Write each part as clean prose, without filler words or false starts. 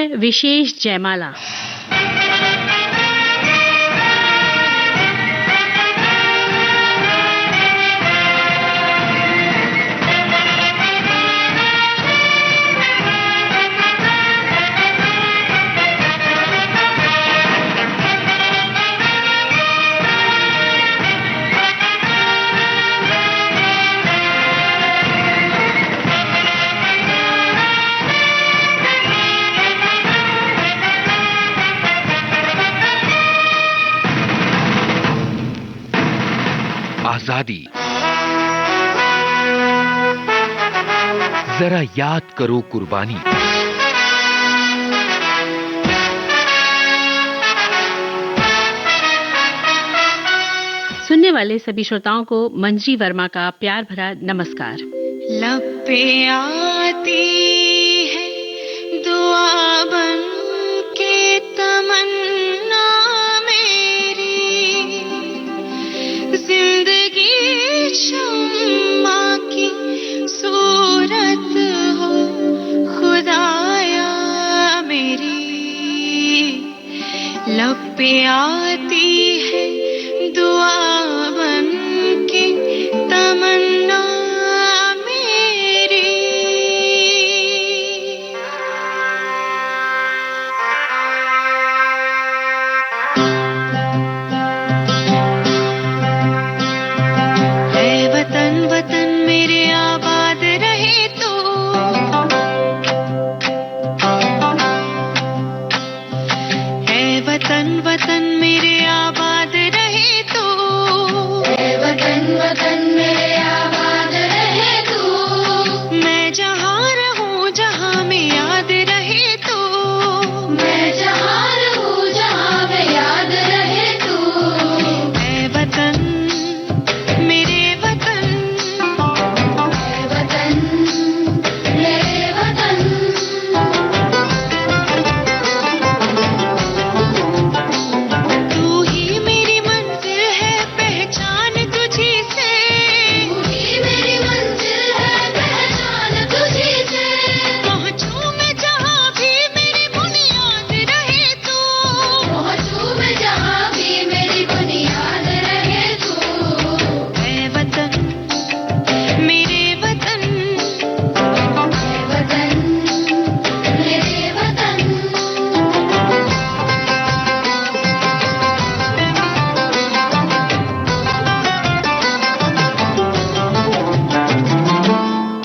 है विशेष जयमाला। आजादी, जरा याद करो कुर्बानी। सुनने वाले सभी श्रोताओं को मंजरी वर्मा का प्यार भरा नमस्कार। लब पे आती है दुआ बन के तमन्ना मेरी, जिंदगी शम्मा की सूरत हो खुदाया मेरी। लब पे आती है दुआ बन के तमन्ना मेरी। है वतन वतन मेरे आबाद रहे तो, है वतन वतन मेरे आबाद रहे तो, है वतन वतन मेरे आबाद रहे तो। मैं जहाँ रहूं जहाँ में याद रहे तो, मैं जहाँ रहूं जहाँ में याद रहे तो। है वतन मेरे वतन, है वतन मेरे वतन। तू ही मेरी मंजिल है पहचान तुझी से, तू ही मेरी मंजिल है पहचान तुझी से। पहुंचूं मैं जहाँ भी मेरी बुनियाद रहे तो, पहुंचूं मैं जहाँ भी मेरी बुनियाद रहे तो। है वतन मेरे वतन, है वतन मेरे वतन।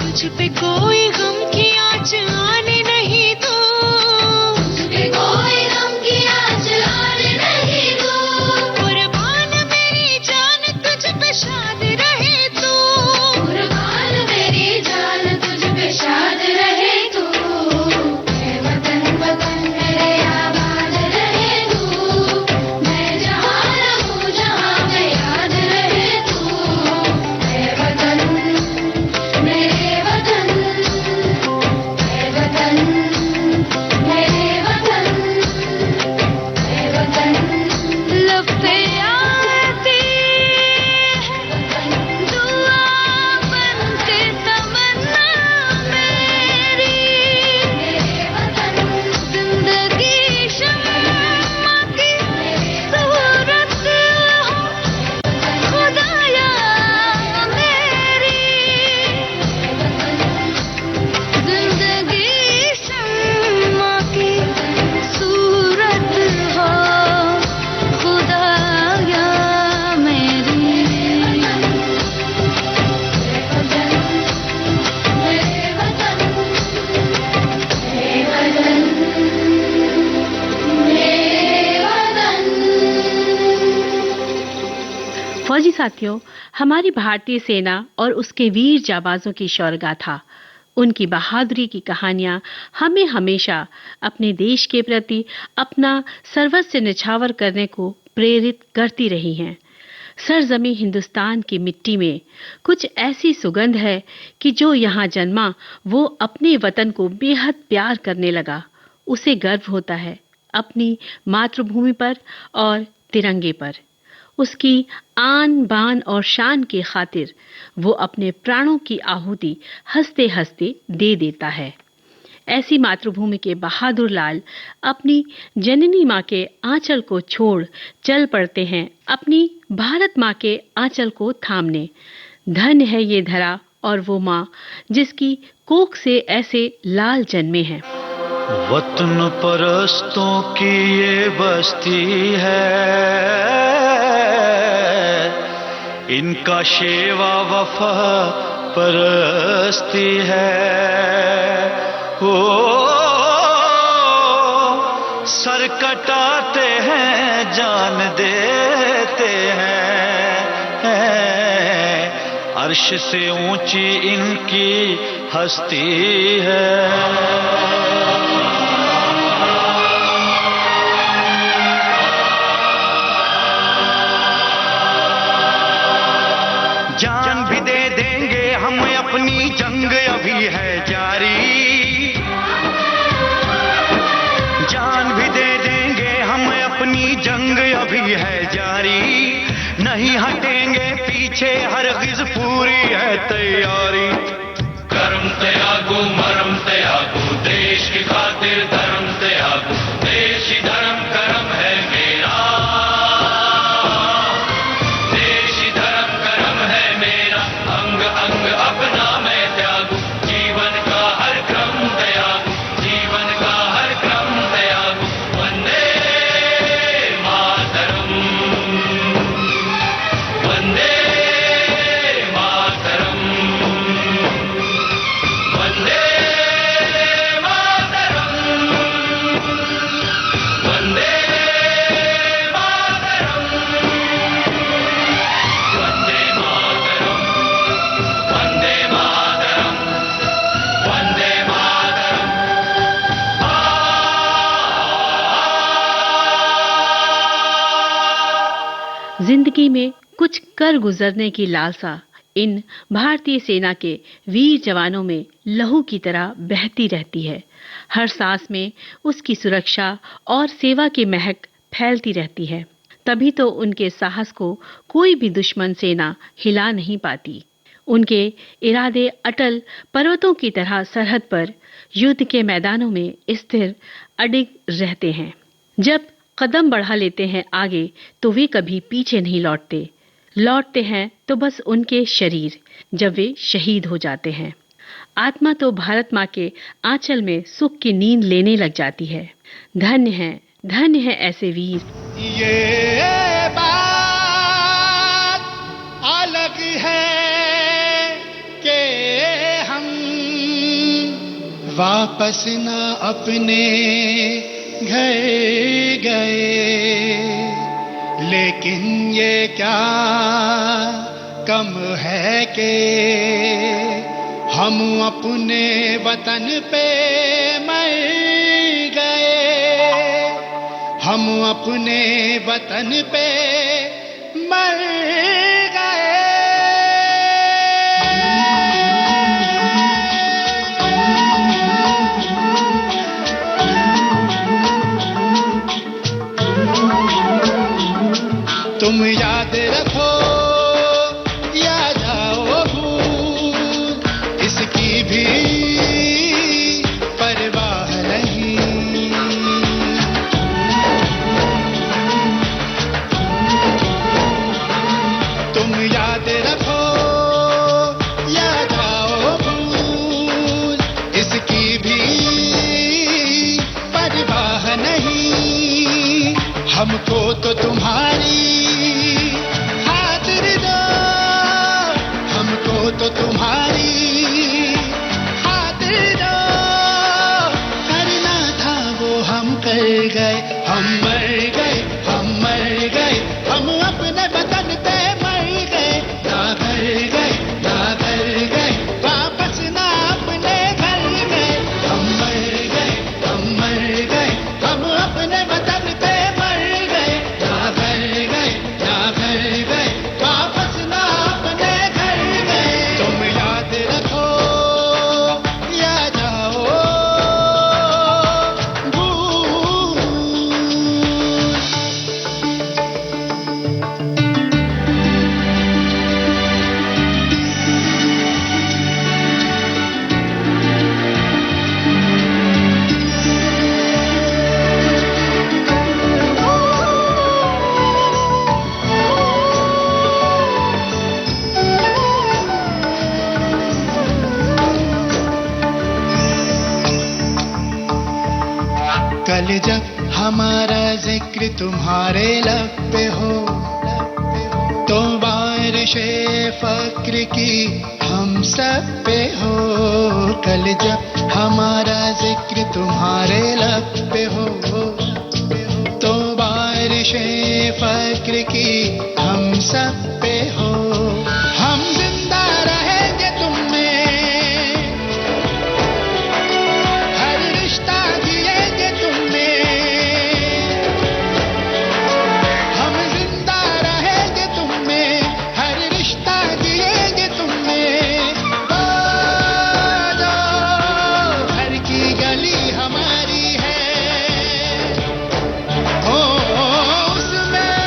तुझ पे कोई गम की आँच आने नहीं दो, तुझ पे कोई गम की आँच आने नहीं दो। कुर्बान मेरी जान तुझ पे शाद रहे तो, कुर्बान मेरी जान तुझ पे शाद रहे तो। है वतन वतन मेरे आबाद रहे तो, मैं जहाँ रहूं जहाँ में याद रहे तो। है वतन मेरे वतन, है वतन मेरे वतन, है वतन। लब पे आती है दुआ बन के तमन्ना मेरी, मेरे वतन। जिंदगी शम्मा की सूरत हो खुदाया मेरी। जिंदगी शम्मा की सूरत हो खुदाया मेरी। मेरे वतन, मेरे वतन, मेरे वतन। फौजी साथियों, हमारी भारतीय सेना और उसके वीर जाबाजों की शौर्यगाथा, उनकी बहादुरी की कहानियां हमें हमेशा अपने देश के प्रति अपना सर्वस्व न्यौछावर करने को प्रेरित करती रही हैं। सरजमी हिंदुस्तान की मिट्टी में कुछ ऐसी सुगंध है कि जो यहाँ जन्मा वो अपने वतन को बेहद प्यार करने लगा। उसे गर्व होता है अपनी मातृभूमि पर और तिरंगे पर। उसकी आन बान और शान की खातिर वो अपने प्राणों की आहुति हंसते हंसते दे देता है। ऐसी मातृभूमि के बहादुर लाल अपनी जननी माँ के आंचल को छोड़ चल पड़ते हैं अपनी भारत माँ के आंचल को थामने। धन्य है ये धरा और वो माँ जिसकी कोख से ऐसे लाल जन्मे हैं। वतन परस्तों की ये बस्ती है, इनका शेवा वफा परस्ती है। ओ सर कटाते हैं जान देते हैं, अर्श से ऊंची इनकी हस्ती है। जान भी दे देंगे हम अपनी जंग अभी है जारी, जान भी दे देंगे हम अपनी जंग अभी है जारी, नहीं हटेंगे पीछे हरगिज़ पूरी है तैयारी। कर्म त्यागो मरम त्यागो देश की खातिर धर्म त्यागो, देश ही धर्म कर्म है मेरा, देश ही धर्म कर्म है मेरा, अंग अंग अपना मैं त्यागू, जीवन का हर क्रम त्यागू, जीवन का हर क्रम त्यागू। वंदे मातरम, वंदे मातरम, वंदे मातरम, वंदे मातरम, वंदे मातरम, वंदे मातरम, वंदे मातरम। जिंदगी में कुछ कर गुजरने की लालसा इन भारतीय सेना के वीर जवानों में लहू की तरह बहती रहती है। हर सांस में उसकी सुरक्षा और सेवा की महक फैलती रहती है। तभी तो उनके साहस को कोई भी दुश्मन सेना हिला नहीं पाती। उनके इरादे अटल पर्वतों की तरह सरहद पर युद्ध के मैदानों में स्थिर अडिग रहते हैं। जब कदम बढ़ा लेते हैं आगे तो वे कभी पीछे नहीं लौटते। लौटते हैं तो बस उनके शरीर, जब वे शहीद हो जाते हैं। आत्मा तो भारत माँ के आंचल में सुख की नींद लेने लग जाती है। धन्य है ऐसे वीर। ये बात अलग है कि हम वापस न अपने घर गए, लेकिन ये क्या कम है कि हम अपने वतन पे मर गए, हम अपने वतन पे मर गए। तुम याद रखो या जाओ भूल, इसकी भी परवाह नहीं। तुम याद रखो या जाओ भूल, इसकी भी परवाह नहीं। हमको तो तुम्हारी खातिर दो, हमको तो तुम्हारी खातिर दो, करना था वो हम कर गए। हम मर गए, हम मर गए, हम अपने वतन पे मर गए। ना घर गए, ना घर गए, वापस ना अपने घर गए। हम मर गए, हम मर गए, हम अपने वतन पे मर गए। ना घर गए, ना घर गए, वापस ना अपने घर गए। तुम याद रखो या जाओ भूल। कल जब हमारा जिक्र तुम्हारे लब पे हो तो बारिशे फक्र की हम सब पे हो। कल जब हमारा जिक्र तुम्हारे लब पे हो तो बारिशे फक्र की हम सब पे हो। हम जिंदा रहेंगे तुम में, हर रिश्ता जिएंगे तुम में। हम जिंदा रहेंगे तुम में, हर रिश्ता जिएंगे तुम में। घर की गली हमारी है, ओ उसमें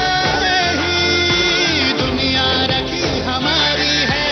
ही दुनिया रखी हमारी है।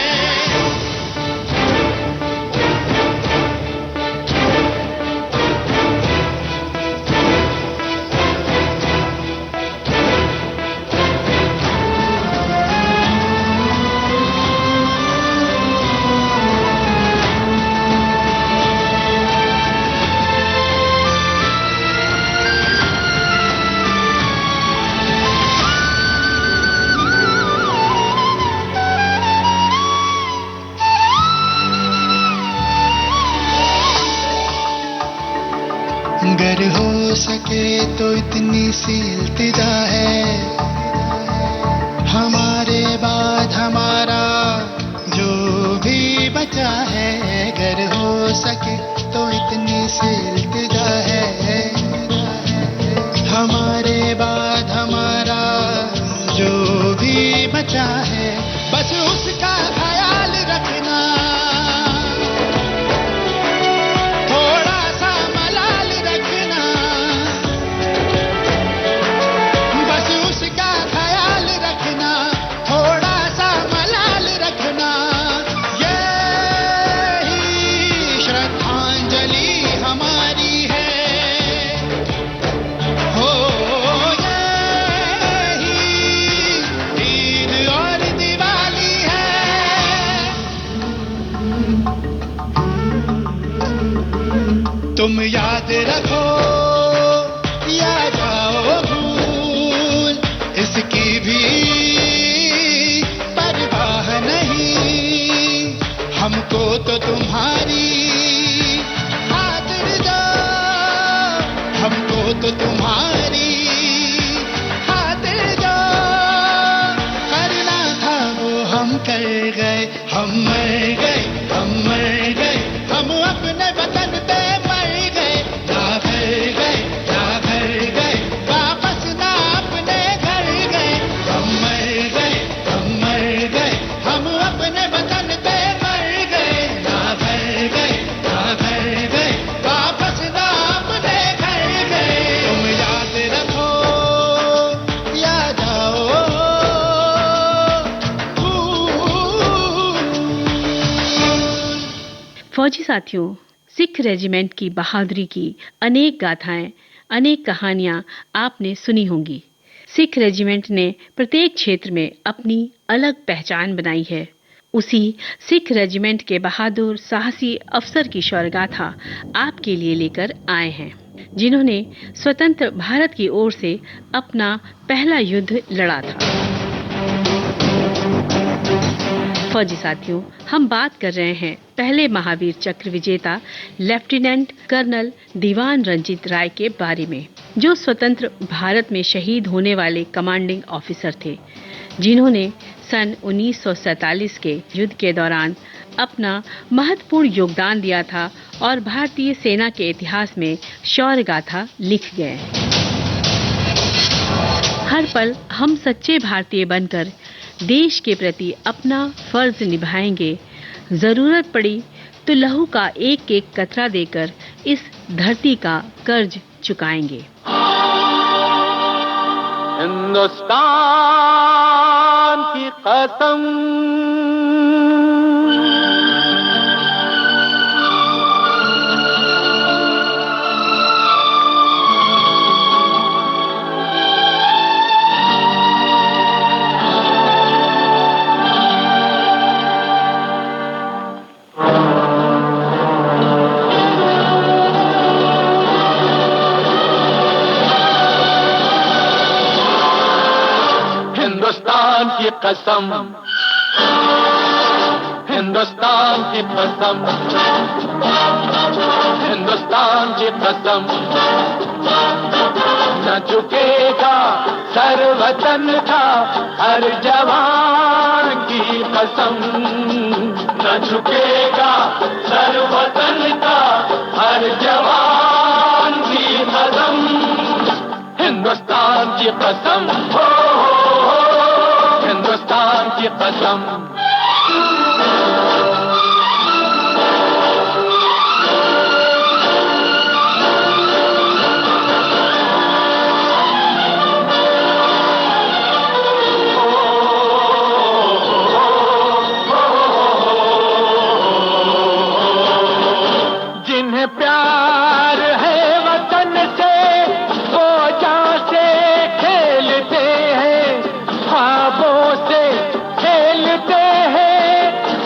अगर हो सके तो इतनी सी इल्तिजा है, हमारे बाद हमारा जो भी बचा है। अगर हो सके तो इतनी सी इल्तिजा है, हमारे बाद हमारा जो भी बचा है। बस उसका ख्याल रखना, थोड़ा सा मलाल रखना। बस उसका ख्याल रखना, थोड़ा सा मलाल रखना। यही श्रद्धांजलि हमारी है, हो यही ईद और दिवाली है। तुम याद रखो या जाओ भूल, इसकी भी परवाह नहीं। हमको तो तुम्हारी खातिर दो, हमको तो तुम्हारी खातिर दो। करना था वो हम कर गए, हम मर गए, हम मर गए। हम अपने वतन पे मर गए, ना घर गए, ना घर गए, वापस ना अपने घर गए। हम मर गए, हम मर गए, हम अपने वतन पे मर गए, ना घर गए, ना घर गए, वापस ना अपने घर गए। तुम याद रखो या जाओ फौजी साथियों, सिख रेजिमेंट की बहादुरी की अनेक गाथाएं, अनेक कहानियां आपने सुनी होंगी। सिख रेजिमेंट ने प्रत्येक क्षेत्र में अपनी अलग पहचान बनाई है। उसी सिख रेजिमेंट के बहादुर साहसी अफसर की शौर्यगाथा आपके लिए लेकर आए हैं, जिन्होंने स्वतंत्र भारत की ओर से अपना पहला युद्ध लड़ा था। फौजी साथियों, हम बात कर रहे हैं पहले महावीर चक्र विजेता लेफ्टिनेंट कर्नल दीवान रंजीत राय के बारे में, जो स्वतंत्र भारत में शहीद होने वाले कमांडिंग ऑफिसर थे, जिन्होंने सन 1947 के युद्ध के दौरान अपना महत्वपूर्ण योगदान दिया था और भारतीय सेना के इतिहास में शौर्य गाथा लिख गए। हर पल हम सच्चे भारतीय बनकर देश के प्रति अपना फर्ज निभाएंगे। जरूरत पड़ी तो लहू का एक एक कतरा देकर इस धरती का कर्ज चुकाएंगे। हिंदुस्तान की कसम, हिंदुस्तान की कसम, हिंदुस्तान की कसम, हिंदुस्तान की कसम, न झुकेगा सर वतन का हर जवान की कसम, न झुकेगा सर वतन का हर जवान की कसम, हिंदुस्तान की कसम, हो हिंदुस्तान की कसम। जिन्हें प्यार है वतन से वो जान से खेलते हैं, ख्वाबों से खेलते हैं,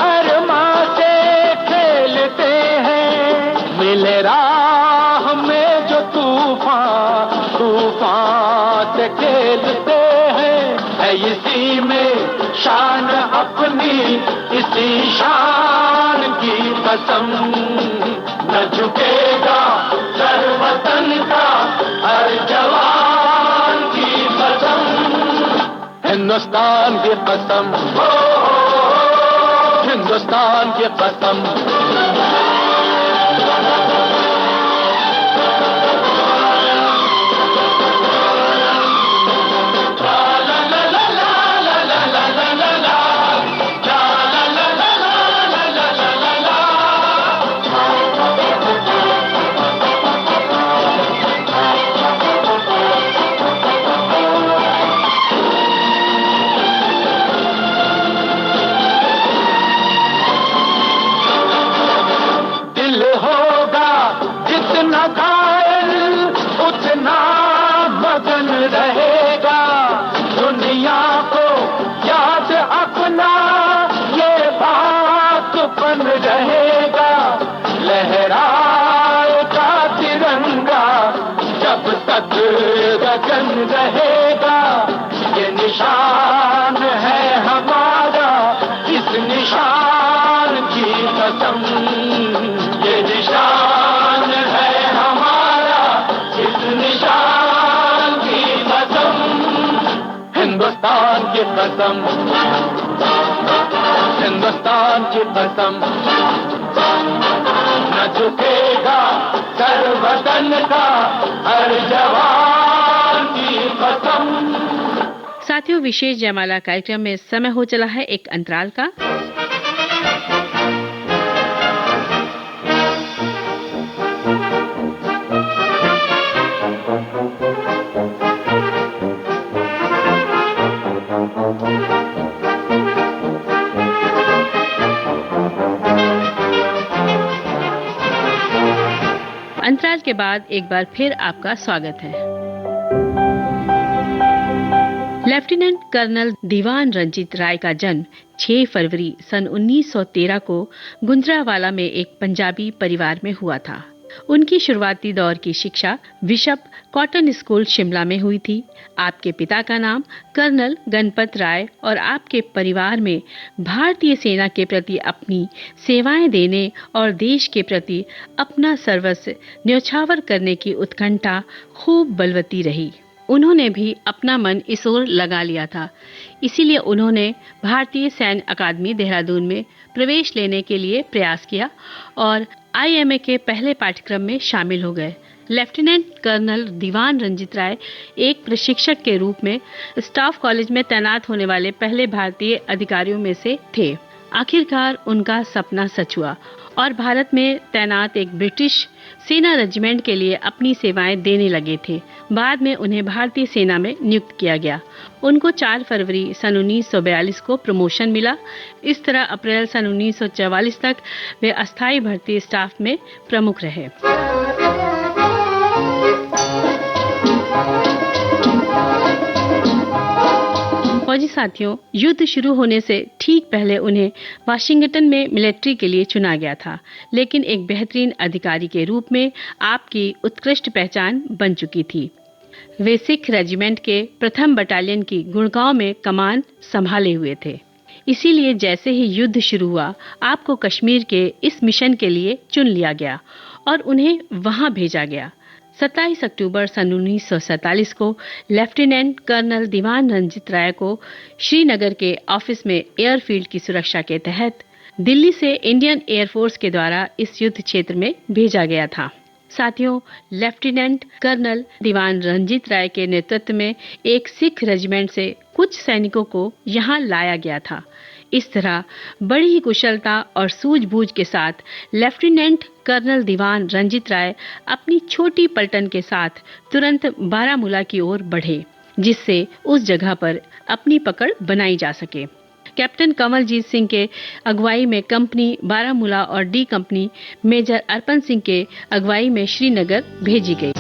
अरमां से खेलते हैं। मिले राह में जो तूफान तूफान से खेलते हैं, है इसी में शान अपनी, इसी शान की कसम, न झुकेगा सर वतन का हर जवान की कसम, हिंदुस्तान की कसम, हो हिंदुस्तान की कसम। रहेगा दुनिया को याद अपना ये बात बन रहेगा, लहराएगा तिरंगा जब तक गगन रहेगा, ये निशान है हमारा, इस निशान की कसम, ये निशान है हमारा, इस निशान हिंदुस्तान की कसम, हिंदुस्तान की कसम, न झुकेगा सर वतन का हर जवान की कसम। साथियों, विशेष जयमाला कार्यक्रम में समय हो चला है एक अंतराल का। अंतराल के बाद एक बार फिर आपका स्वागत है। लेफ्टिनेंट कर्नल दीवान रंजीत राय का जन्म 6 फरवरी सन 1913 को गुंजरावाला में एक पंजाबी परिवार में हुआ था। उनकी शुरुआती दौर की शिक्षा बिशप कॉटन स्कूल शिमला में हुई थी। आपके पिता का नाम कर्नल गणपत राय और आपके परिवार में भारतीय सेना के प्रति अपनी सेवाएं देने और देश के प्रति अपना सर्वस्व न्यौछावर करने की उत्कंठा खूब बलवती रही। उन्होंने भी अपना मन इस ओर लगा लिया था, इसीलिए उन्होंने भारतीय सैन्य अकादमी देहरादून में प्रवेश लेने के लिए प्रयास किया और IMA के पहले पाठ्यक्रम में शामिल हो गए। लेफ्टिनेंट कर्नल दीवान रंजीत राय एक प्रशिक्षक के रूप में स्टाफ कॉलेज में तैनात होने वाले पहले भारतीय अधिकारियों में से थे। आखिरकार उनका सपना सच हुआ और भारत में तैनात एक ब्रिटिश सेना रेजिमेंट के लिए अपनी सेवाएं देने लगे थे। बाद में उन्हें भारतीय सेना में नियुक्त किया गया। उनको 4 फरवरी सन 1942 को प्रमोशन मिला। इस तरह अप्रैल सन 1944 तक वे अस्थायी भर्ती स्टाफ में प्रमुख रहे। फौजी साथियों, युद्ध शुरू होने से ठीक पहले उन्हें वाशिंगटन में मिलिट्री के लिए चुना गया था, लेकिन एक बेहतरीन अधिकारी के रूप में आपकी उत्कृष्ट पहचान बन चुकी थी। वे सिख रेजिमेंट के प्रथम बटालियन की गुड़गांव में कमान संभाले हुए थे। इसीलिए जैसे ही युद्ध शुरू हुआ, आपको कश्मीर के इस मिशन के लिए चुन लिया गया और उन्हें वहां भेजा गया। 27 अक्टूबर सन 1947 को लेफ्टिनेंट कर्नल दीवान रंजीत राय को श्रीनगर के ऑफिस में एयरफील्ड की सुरक्षा के तहत दिल्ली से इंडियन एयरफोर्स के द्वारा इस युद्ध क्षेत्र में भेजा गया था। साथियों, लेफ्टिनेंट कर्नल दीवान रंजीत राय के नेतृत्व में एक सिख रेजिमेंट से कुछ सैनिकों को यहाँ लाया गया था। इस तरह बड़ी ही कुशलता और सूझबूझ के साथ लेफ्टिनेंट कर्नल दीवान रंजीत राय अपनी छोटी पलटन के साथ तुरंत बारामूला की ओर बढ़े, जिससे उस जगह पर अपनी पकड़ बनाई जा सके। कैप्टन कमलजीत सिंह के अगुवाई में कंपनी बारामूला और डी कंपनी मेजर अर्पण सिंह के अगुवाई में श्रीनगर भेजी गई।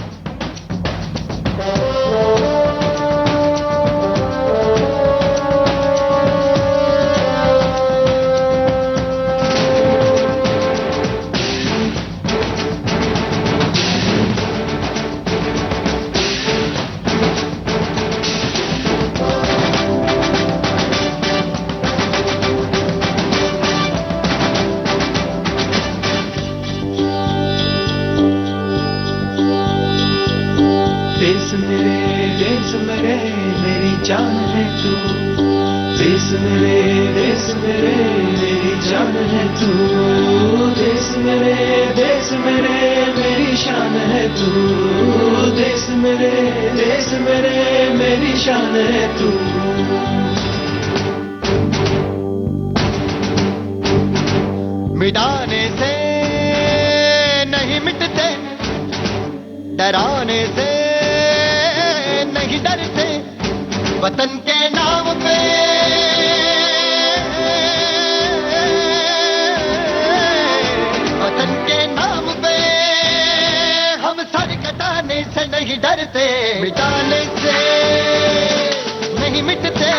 मिटाने से नहीं मिटते, डराने से नहीं डरते, वतन के नाम पे वतन के नाम पे हम सर कटाने से नहीं डरते, मिटाने से नहीं मिटते।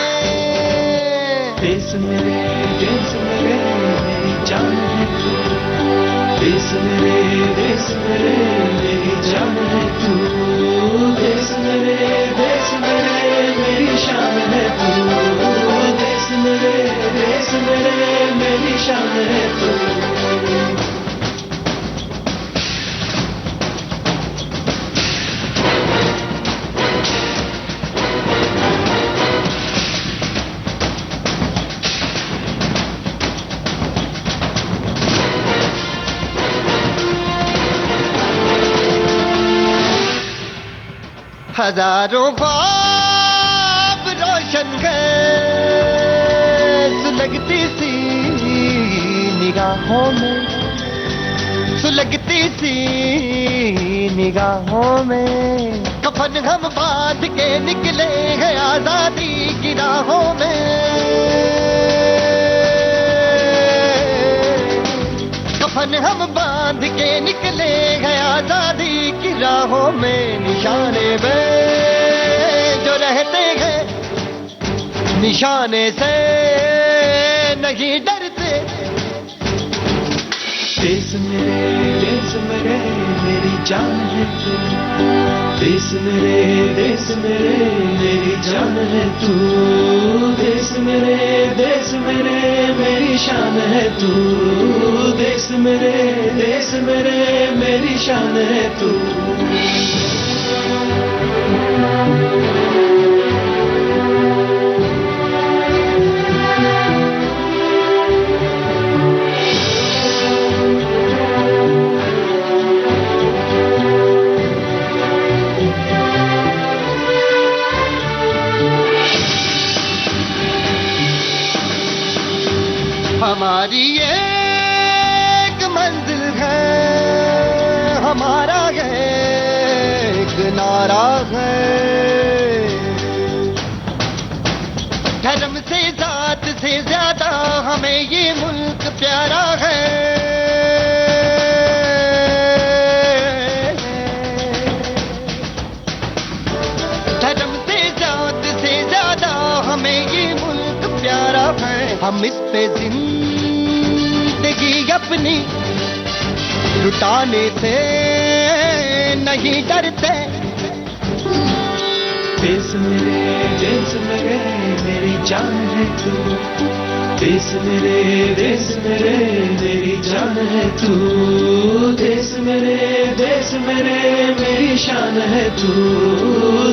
देश मेरे मेरी जान है तू, देश मेरे मेरी जान है तू, देश मेरे मेरी शान है तू, देश मेरे मेरी शान है तू। हजारों ख्वाब रोशन है सुलगती सी निगाहों में, सुलगती सी निगाहों में। कफन हम बांध के निकले हैं आजादी की राहों में, कफन हम बांध के निकले हैं आजादी की राहों में। निशाने में जो रहते हैं, निशाने से नहीं डरते। देश मेरे मेरी जान है तू, देश मेरे मेरी जान है तू, देश मेरे मेरी शान है तू, देश मेरे मेरी शान है तू। हमारी एक मंजिल है, हमारा एक नारा है। धर्म से जात से ज्यादा हमें ये मुल्क प्यारा है। धर्म से जात से ज्यादा हमें ये मुल्क प्यारा है। हम इस पे जिंदगी अपनी लुटाने से नहीं डरते। मेरे मेरी जान है तू। देश मेरे मेरी जान है तू। देश मेरे मेरी शान है तू।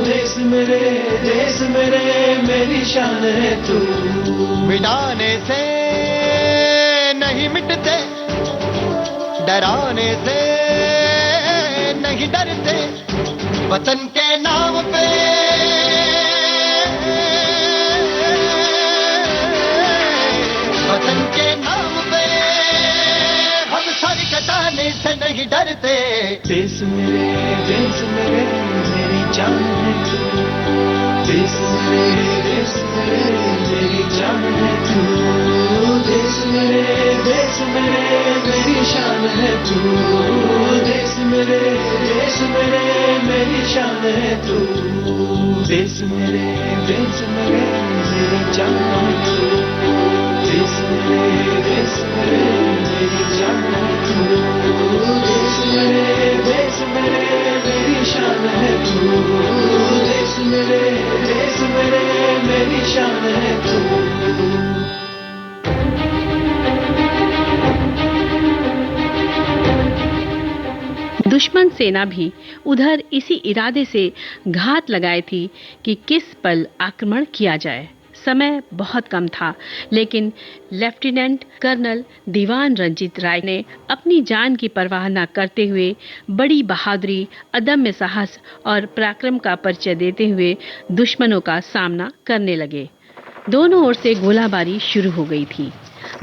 देश मेरे मेरी शान है तू। मिटाने से नहीं मिटते, डराने से नहीं डरते, वतन के नाम पे वतन के नाम पे हम सर कटाने से नहीं डरते। देश मेरे मेरी जान है तू। देश मेरे मेरी जान है तू। देश मेरे मेरी शान है तू। देश मेरे मेरी शान है तू। देश मेरे मेरी जान है तू। देश मेरे मेरी जान है तू। देश मेरे मेरी शान है तू। देश मेरे मेरी शान है तू। दुश्मन सेना भी उधर इसी इरादे से घात लगाई थी कि किस पल आक्रमण किया जाए। समय बहुत कम था, लेकिन लेफ्टिनेंट कर्नल दीवान रंजीत राय ने अपनी जान की परवाह न करते हुए बड़ी बहादुरी, अदम्य साहस और पराक्रम का परिचय देते हुए दुश्मनों का सामना करने लगे। दोनों ओर से गोलाबारी शुरू हो गई थी।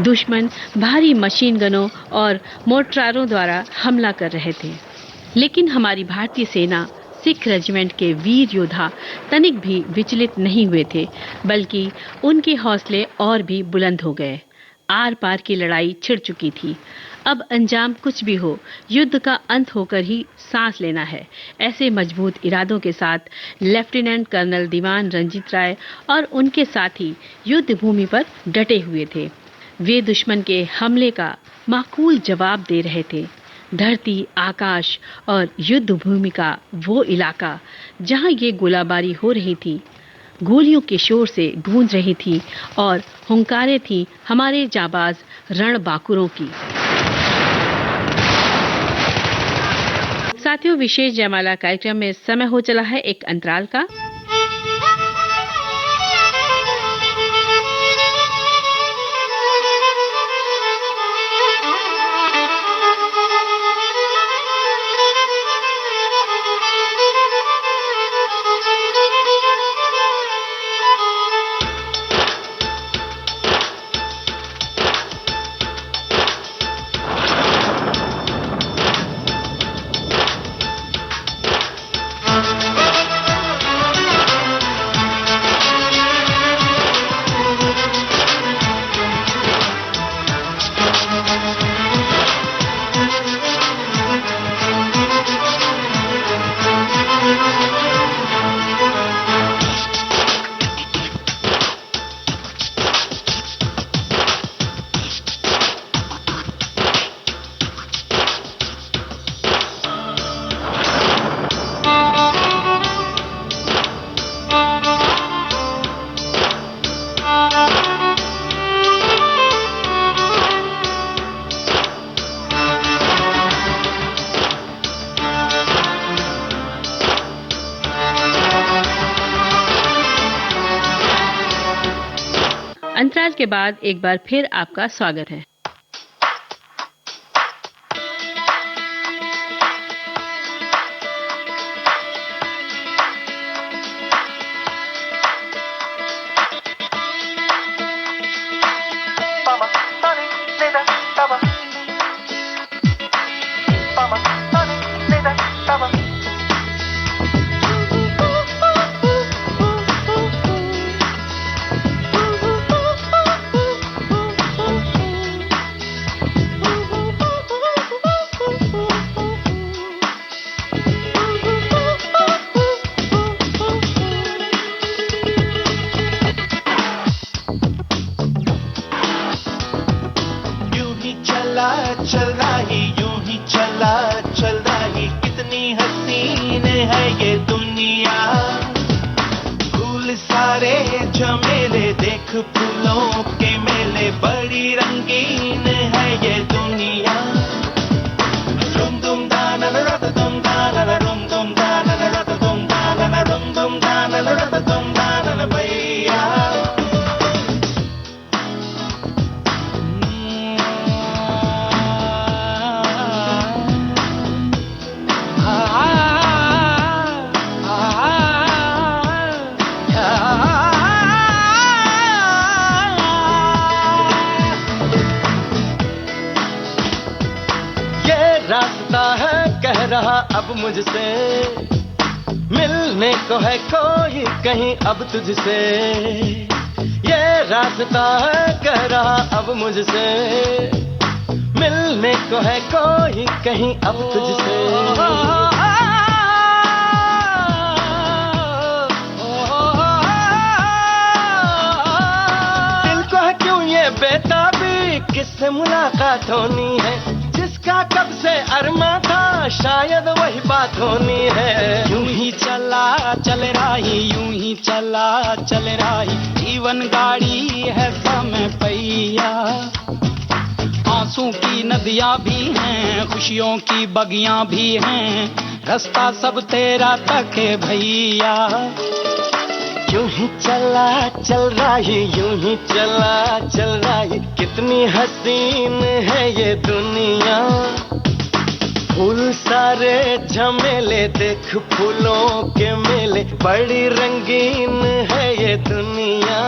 दुश्मन भारी मशीन गनों और मोर्टारों द्वारा हमला कर रहे थे, लेकिन हमारी भारतीय सेना, सिख रेजिमेंट के वीर योद्धा तनिक भी विचलित नहीं हुए थे, बल्कि उनके हौसले और भी बुलंद हो गए। आर पार की लड़ाई छिड़ चुकी थी। अब अंजाम कुछ भी हो, युद्ध का अंत होकर ही सांस लेना है। ऐसे मजबूत इरादों के साथ लेफ्टिनेंट कर्नल दीवान रंजीत राय और उनके साथी युद्ध भूमि पर डटे हुए थे। वे दुश्मन के हमले का माकूल जवाब दे रहे थे। धरती, आकाश और युद्ध भूमि का वो इलाका जहां ये गोलाबारी हो रही थी, गोलियों के शोर से गूंज रही थी और हुंकारें थी हमारे जाबाज रणबांकुरों की। साथियों, विशेष जयमाला कार्यक्रम में समय हो चला है एक अंतराल का। अंतराल के बाद एक बार फिर आपका स्वागत है। सारे झमेले देख फूलों के मेले, बड़ी रंगीन है ये दुनिया। रुम दुम दाना रत दुम दाना रुम दुम दाना रत दुम दाना रुम दुम दाना रत दुम दाना भैया। रास्ता है कह रहा अब मुझसे, मिलने को है कोई कहीं अब तुझसे। ये रास्ता है कह रहा अब मुझसे, मिलने को है कोई कहीं अब तुझसे। दिल को है क्यों ये बेताबी, किससे मुलाकात होनी है, जिसका कब से अरमा था शायद वही बात होनी है। यूं ही चला चल रही, यूं ही चला चल रही, जीवन गाड़ी है समय पहिया। आंसू की नदियां भी हैं, खुशियों की बगियां भी हैं, रास्ता सब तेरा तक है भैया। यूं ही चला चल रही, यूं ही चला चल रही, कितनी हसीन है ये दुनिया। फूल सारे झमेले देख फूलों के मेले, बड़ी रंगीन है ये दुनिया।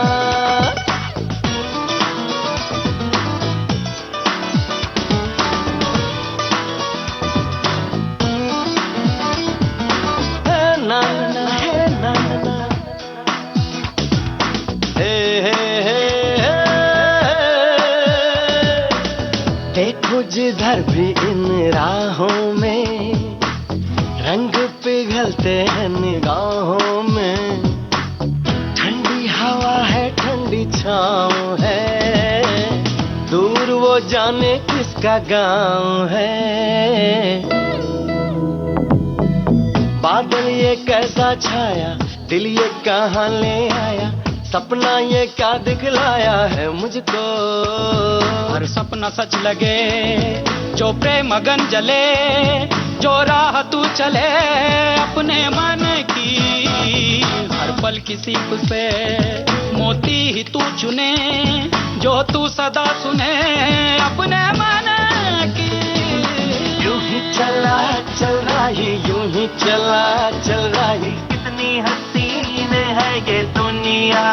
है ना ना है ना ना, देखो जिधर भी इन राहों में, रंग पिघलते हैं निगाहों में। ठंडी हवा है ठंडी छाँव है, दूर वो जाने किसका गाँव है। बादल ये कैसा छाया, दिल ये कहाँ ले आया, सपना ये क्या दिखलाया है मुझको। हर सपना सच लगे, जो प्रेम अगन जले, जो राह तू चले अपने मन की। हर पल किसी से मोती ही तू चुने, जो तू सदा सुने अपने मन की। यूं ही चला चल रही, यूं ही चला चल रही, कितनी हसीन है ये दुनिया।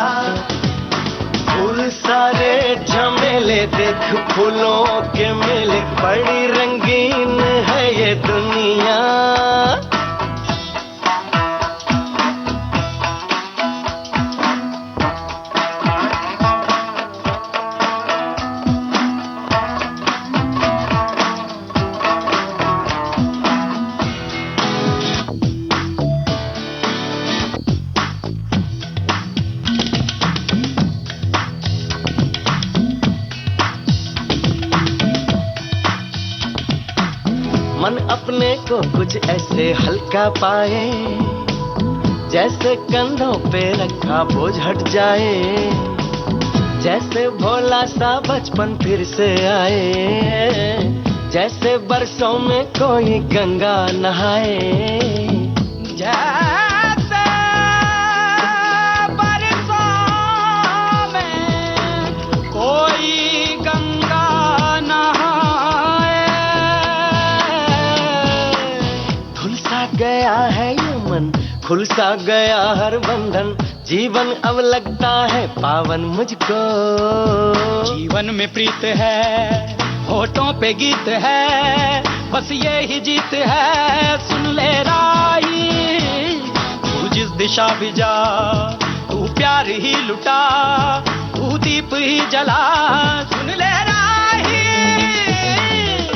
फूल सारे झमेले देख फूलों के मेले, बड़ी रंगीन है ये दुनिया। मन अपने को कुछ ऐसे हल्का पाए, जैसे कंधों पे रखा बोझ हट जाए। जैसे भोला सा बचपन फिर से आए, जैसे बरसों में कोई गंगा नहाए। जैसे बरसों में कोई गंगा नहाए। धुल सा गया है ये मन, खुल सा गया हर बंधन, जीवन अब लगता है पावन मुझको। जीवन में प्रीत है, होठों पे गीत है, बस ये ही जीत है। सुन ले राही, तू जिस दिशा भी जा, तू प्यार ही लुटा, तू दीप ही जला। सुन ले राही,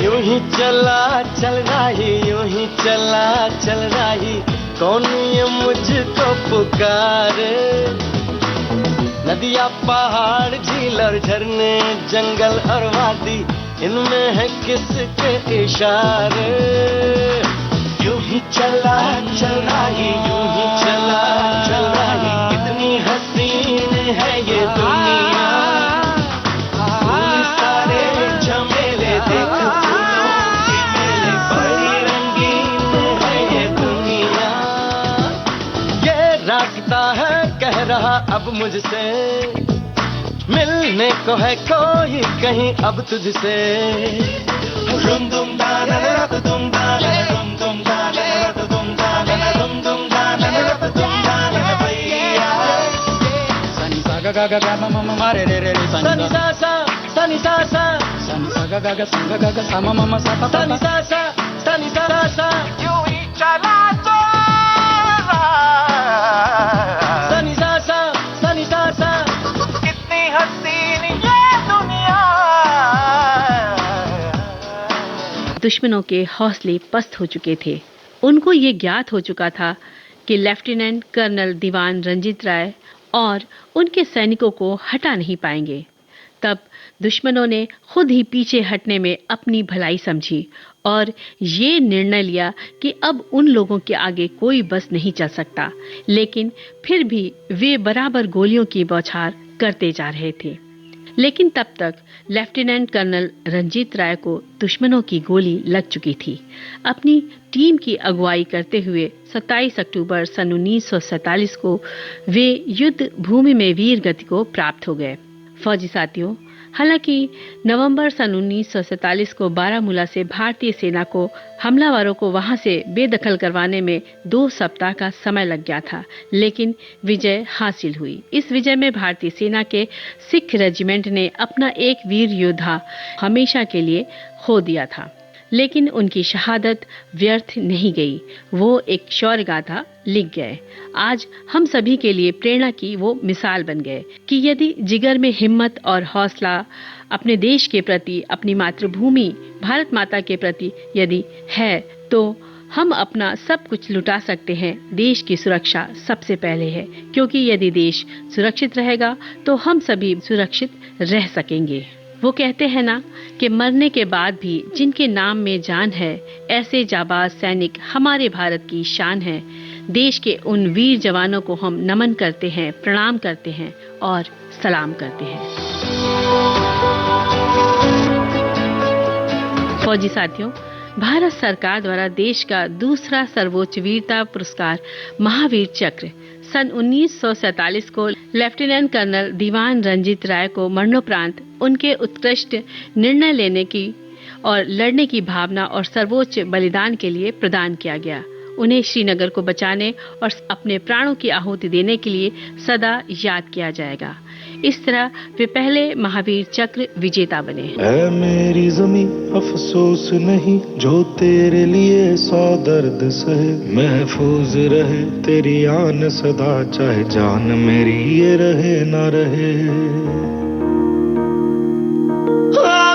यूं ही चला चल रही, यूं ही चला चल रही, कौन ये मुझको पुकारे। नदियाँ पहाड़ झील और झरने, जंगल और वादी, इनमें है किसके इशारे। यूं ही चला चल रही, यूं ही चला चल रही, कितनी हंसी लगता है कह रहा अब मुझसे, मिलने को है कोई कहीं अब तुझसे। रुम दुम दाना रत दुम दाना रुम दुम दाना रत दुम दाना रुम दुम दाना रत दुम दाना भैया। सनी सा गा गा गा मा मा मा रे रे रे सनी सा सा सनी सा सा सनी सा गा गा गा सा मा मा मा सा पा सनी सा सा सनी सा सा यूं ही चला तो सनी सा सा सनी सा सा। कितनी हसीन ये दुनिया। दुश्मनों के हौसले पस्त हो चुके थे। उनको ये ज्ञात हो चुका था कि लेफ्टिनेंट कर्नल दीवान रंजीत राय और उनके सैनिकों को हटा नहीं पाएंगे। तब दुश्मनों ने खुद ही पीछे हटने में अपनी भलाई समझी और ये निर्णय लिया कि अब उन लोगों के आगे कोई बस नहीं चल सकता। लेकिन फिर भी वे बराबर गोलियों की बौछार करते जा रहे थे। लेकिन तब तक लेफ्टिनेंट कर्नल रंजीत राय को दुश्मनों की गोली लग चुकी थी। अपनी टीम की अगुवाई करते हुए 27 अक्टूबर सन 1947 को वे युद्ध भूमि में वीर गति को प्राप्त हो गए। फौजी साथियों, हालांकि नवंबर सन 1947 को बारामूला से भारतीय सेना को हमलावरों को वहां से बेदखल करवाने में 2 सप्ताह का समय लग गया था, लेकिन विजय हासिल हुई। इस विजय में भारतीय सेना के सिख रेजिमेंट ने अपना एक वीर योद्धा हमेशा के लिए खो दिया था। लेकिन उनकी शहादत व्यर्थ नहीं गई, वो एक शौर्य गाथा लिख गए। आज हम सभी के लिए प्रेरणा की वो मिसाल बन गए कि यदि जिगर में हिम्मत और हौसला अपने देश के प्रति, अपनी मातृभूमि भारत माता के प्रति यदि है, तो हम अपना सब कुछ लुटा सकते हैं। देश की सुरक्षा सबसे पहले है, क्योंकि यदि देश सुरक्षित रहेगा तो हम सभी सुरक्षित रह सकेंगे। वो कहते हैं ना कि मरने के बाद भी जिनके नाम में जान है, ऐसे जाबाज सैनिक हमारे भारत की शान है। देश के उन वीर जवानों को हम नमन करते हैं, प्रणाम करते हैं और सलाम करते हैं। फौजी साथियों, भारत सरकार द्वारा देश का दूसरा सर्वोच्च वीरता पुरस्कार महावीर चक्र सन 1947 को लेफ्टिनेंट कर्नल दीवान रंजीत राय को मरणोपरांत उनके उत्कृष्ट निर्णय लेने की और लड़ने की भावना और सर्वोच्च बलिदान के लिए प्रदान किया गया। उन्हें श्रीनगर को बचाने और अपने प्राणों की आहुति देने के लिए सदा याद किया जाएगा। इस तरह वे पहले महावीर चक्र विजेता बने। ऐ मेरी ज़मीं अफसोस नहीं, जो तेरे लिए 100 दर्द सहे, महफूज रहे तेरी आन सदा, चाहे जान मेरी ये रहे ना रहे।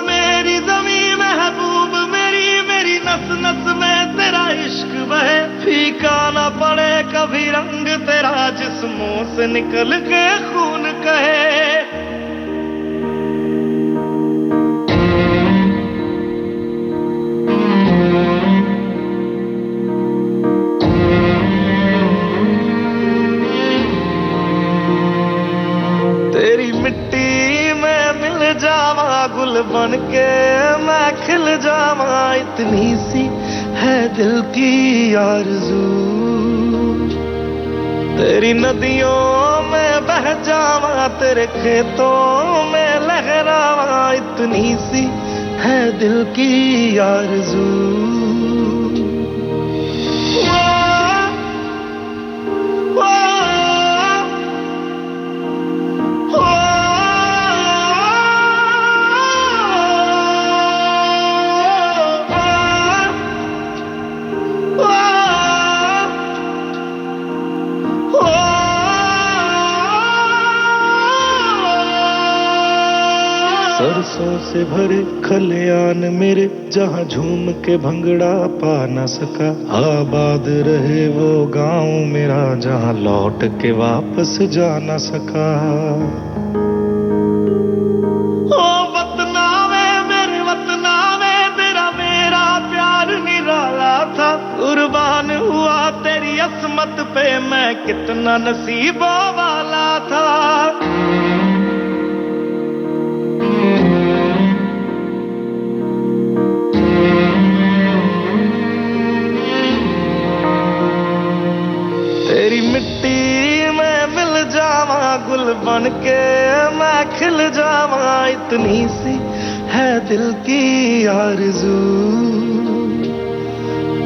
मेरी ज़मीं महबूब मेरी, मेरी नस नस में तेरा इश्क बहे, फीका ना पड़े कभी रंग तेरा, जिस्मों से निकल के खून कहे। तेरी मिट्टी में मिल जावा, गुल बन के मैं खिल जावा, इतनी सी है दिल की आरज़ू। तेरी नदियों में बह जावा, तेरे खेतों में लहरावा, इतनी सी है दिल की आरज़ू। सरसों से भरे खलियान मेरे, जहाँ झूम के भंगड़ा पा न सका, आबाद रहे वो गांव मेरा, जहाँ लौट के वापस जा न सका। ओ वतना में मेरे वतना में, तेरा मेरा प्यार निराला था, कुर्बान हुआ तेरी असमत पे, मैं कितना नसीबों वाला था। तेरी मिट्टी जावा गुल बन के मैं खिल जावा, इतनी सी है दिल की आरज़ू,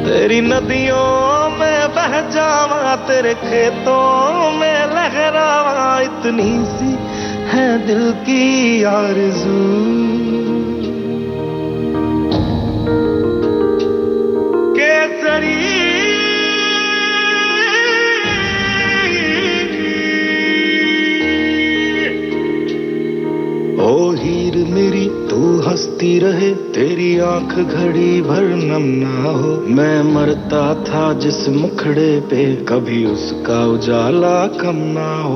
तेरी नदियों में बह जावा, तेरे खेतों में लहरावा, इतनी सी है दिल की आरज़ू। केसरी ओ हीर मेरी तू हंसती रहे, तेरी आंख घड़ी भर नम ना हो, मैं मरता था जिस मुखड़े पे कभी उसका उजाला कम ना हो।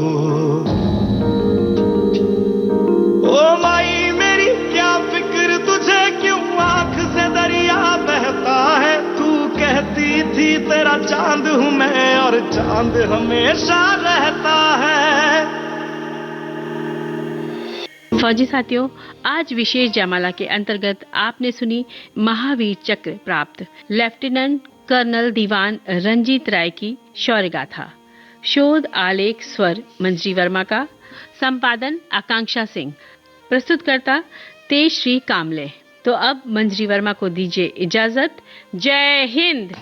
ओ माई मेरी क्या फिक्र तुझे, क्यों आंख से दरिया बहता है, तू कहती थी तेरा चांद हूँ मैं और चांद हमेशा रहता है। फौजी साथियों, आज विशेष जयमाला के अंतर्गत आपने सुनी महावीर चक्र प्राप्त लेफ्टिनेंट कर्नल दीवान रंजीत राय की शौर्य गाथा। शोध आलेख स्वर मंजरी वर्मा का, संपादन आकांक्षा सिंह, प्रस्तुतकर्ता तेजश्री कामले। तो अब मंजरी वर्मा को दीजिए इजाजत। जय हिंद।